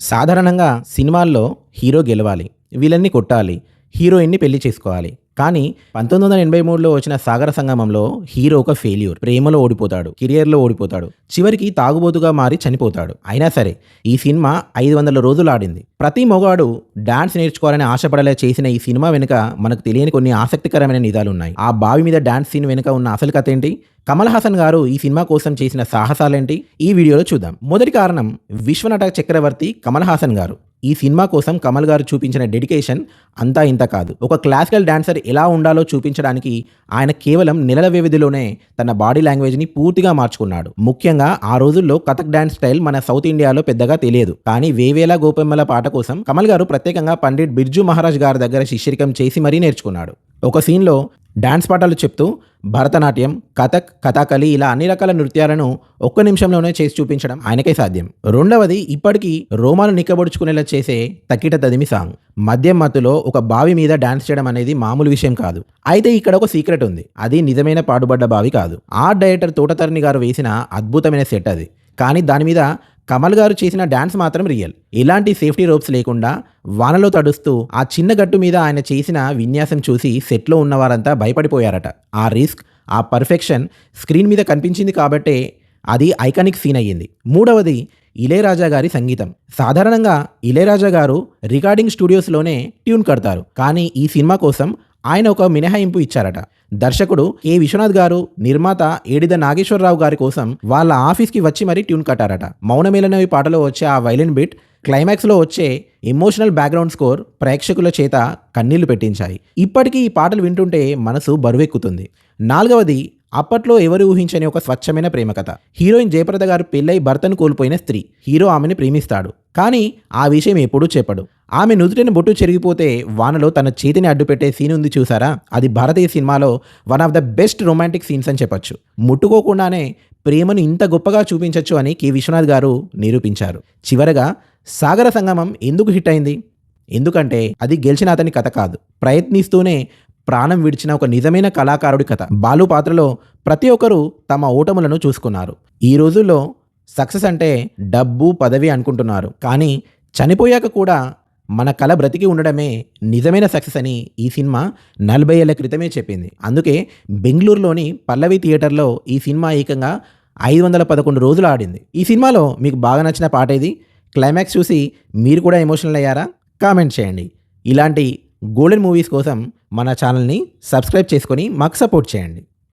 సాధారణంగా సినిమాల్లో హీరో గెలవాలి, విలన్ని కొట్టాలి, హీరోయిన్‌ని పెళ్లి చేసుకోవాలి. కానీ 1983లో వచ్చిన 'సాగర సంగమంలో' హీరో ఒక ఫెయిల్యూర్. ప్రేమలో ఓడిపోతాడు, కెరియర్‌లో ఓడిపోతాడు. చివరికి తాగుబోతుగా మారి చనిపోతాడు. అయినా సరే ఈ సినిమా 500 రోజులు ఆడింది. ప్రతి మొగాడు డాన్స్ నేర్చుకోవాలని ఆశపడేలా చేసిన ఈ సినిమా వెనుక మనకు తెలియని కొన్ని ఆసక్తికరమైన నిజాలున్నాయి. ఆ బావి మీద డాన్స్ సీన్ వెనుక ఉన్న అసలు కథ ఏంటి? కమల్ హాసన్ గారు ఈ సినిమా కోసం చేసిన సాహసాలేంటి? ఈ వీడియోలో చూద్దాం. మొదటి కారణం విశ్వనట చక్రవర్తి కమల్ హాసన్ గారు. ఈ సినిమా కోసం కమల్ గారు చూపించిన డెడికేషన్ అంతా ఇంత కాదు. ఒక క్లాసికల్ డాన్సర్ ఎలా ఉండాలో చూపించడానికి ఆయన కేవలం నెలల వ్యవధిలోనే తన బాడీ లాంగ్వేజ్ని పూర్తిగా మార్చుకున్నాడు. ముఖ్యంగా ఆ రోజుల్లో కథక్ డాన్స్ స్టైల్ మన సౌత్ ఇండియాలో పెద్దగా తెలియదు. కానీ వేవేల గోపెమ్మల పాట కోసం కమల్ గారు ప్రత్యేకంగా పండిట్ బిర్జూ మహారాజ్ గారి దగ్గర శిష్యరికం చేసి మరీ నేర్చుకున్నాడు. ఒక సీన్లో డాన్స్ పాటలు చెప్తూ భరతనాట్యం, కథక్, కథాకళి ఇలా అన్ని రకాల నృత్యాలను ఒక్క నిమిషంలోనే చేసి చూపించడం ఆయనకే సాధ్యం. రెండవది, ఇప్పటికీ రోమాలు నిక్కబొడుచుకునేలా చేసే తక్కిట తదిమి సాంగ్. మద్యం మత్తులో ఒక బావి మీద డాన్స్ చేయడం అనేది మామూలు విషయం కాదు. అయితే ఇక్కడ ఒక సీక్రెట్ ఉంది. అది నిజమైన పాడుబడ్డ బావి కాదు. ఆర్ట్ డైరెక్టర్ తోటతరణి గారు వేసిన అద్భుతమైన సెట్ అది. కానీ దాని మీద కమల్ గారు చేసిన డాన్స్ మాత్రం రియల్. ఎలాంటి సేఫ్టీ రోప్స్ లేకుండా వానలో తడుస్తూ ఆ చిన్న గట్టు మీద ఆయన చేసిన విన్యాసం చూసి సెట్లో ఉన్నవారంతా భయపడిపోయారట. ఆ రిస్క్, ఆ పర్ఫెక్షన్ స్క్రీన్ మీద కనిపించింది కాబట్టే అది ఐకానిక్ సీన్ అయ్యింది. మూడవది, ఇళయరాజా గారి సంగీతం. సాధారణంగా ఇళయరాజా గారు రికార్డింగ్ స్టూడియోస్లోనే ట్యూన్ కడతారు. కానీ ఈ సినిమా కోసం ఆయన ఒక మినహాయింపు ఇచ్చారట. దర్శకుడు కె విశ్వనాథ్ గారు, నిర్మాత ఏడిద నాగేశ్వరరావు గారి కోసం వాళ్ళ ఆఫీస్కి వచ్చి మరీ ట్యూన్ కట్టారట. మౌనమేలనవి పాటలో వచ్చే ఆ వైలిన్ బిట్, క్లైమాక్స్లో వచ్చే ఎమోషనల్ బ్యాక్గ్రౌండ్ స్కోర్ ప్రేక్షకుల చేత కన్నీళ్లు పెట్టించాయి. ఇప్పటికీ ఈ పాటలు వింటుంటే మనసు బరువెక్కుతుంది. నాలుగవది, అప్పట్లో ఎవరు ఊహించని ఒక స్వచ్ఛమైన ప్రేమ కథ. హీరోయిన్ జయప్రద గారు పెళ్ళై భర్తను కోల్పోయిన స్త్రీ. హీరో ఆమెని ప్రేమిస్తాడు, కానీ ఆ విషయం ఎప్పుడూ చెప్పడు. ఆమె నుదుటిన బొట్టు చెరిగిపోతే వానలో తన చేతిని అడ్డుపెట్టే సీన్ ఉంది చూసారా? అది భారతీయ సినిమాలో one of the best romantic scenes అని చెప్పొచ్చు. ముట్టుకోకుండానే ప్రేమను ఇంత గొప్పగా చూపించవచ్చు అని కె విశ్వనాథ్ గారు నిరూపించారు. చివరగా, సాగర సంగమం ఎందుకు హిట్ అయింది? ఎందుకంటే అది గెలిచిన అతని కథ కాదు, ప్రయత్నిస్తూనే ప్రాణం విడిచిన ఒక నిజమైన కళాకారుడి కథ. బాలు పాత్రలో ప్రతి ఒక్కరూ తమ ఓటములను చూసుకున్నారు. ఈ రోజుల్లో సక్సెస్ అంటే డబ్బు, పదవి అనుకుంటున్నారు. కానీ చనిపోయాక కూడా మన కళ బ్రతికి ఉండడమే నిజమైన సక్సెస్ అని ఈ సినిమా 40 ఏళ్ల క్రితమే చెప్పింది. అందుకే బెంగళూరులోని పల్లవి థియేటర్లో ఈ సినిమా ఏకంగా 511 రోజులు ఆడింది. ఈ సినిమాలో మీకు బాగా నచ్చిన పాట ఏది? క్లైమాక్స్ చూసి మీరు కూడా ఎమోషనల్ అయ్యారా? కామెంట్ చేయండి. ఇలాంటి గోల్డెన్ మూవీస్ కోసం మన ఛానల్ని సబ్స్క్రైబ్ చేసుకొని మాకు సపోర్ట్ చేయండి.